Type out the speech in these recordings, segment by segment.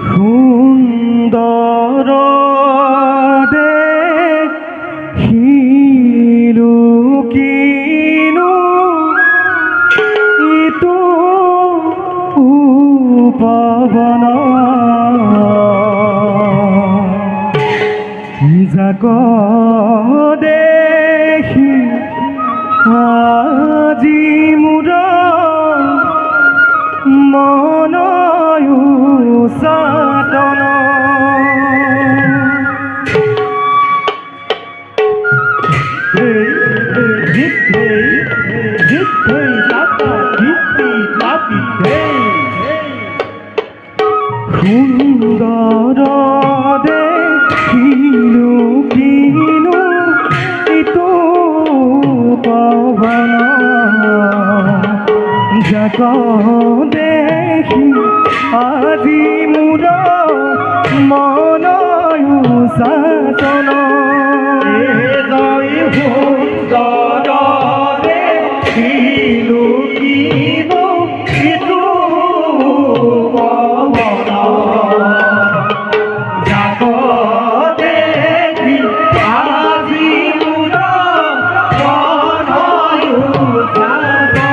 সুন্দৰ দেখিলো কিনো ইটো উপবন যাক দেখি আজি মোৰ মনয়ু সাতন সুন্দৰ দেখিলো কিনো ইটো পবন যাক দেখি আজি মোৰ মনয়ু সাতন জয় সুন্দৰ দেখিলো কিনো ইটো পবন যাক দেখি আজি মোৰ মনয়ু সাতন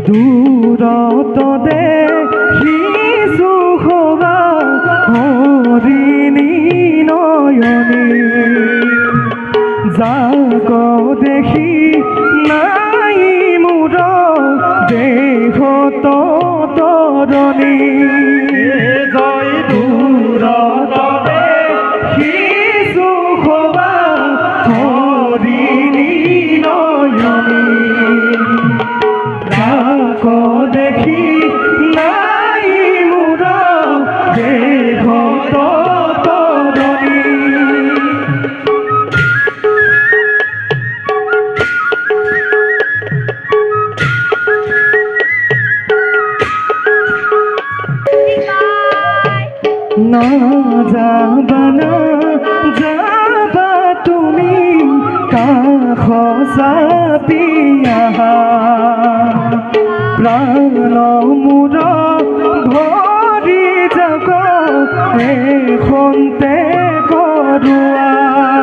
দূৰত দেখিছো খোবা হৰিণী নয়নী যাক দেখি নাই মোৰ দেহত তৰণী জয় দূৰত দেখিছো খোবা হৰিণী নয়নী যাক দেখি নাই মোৰ দেহত তৰণী না যাবা না যাবা তুমি কাষ চাপি আহা প্ৰাণ মোৰ ভৰি যাক এখনতে কৰোৱা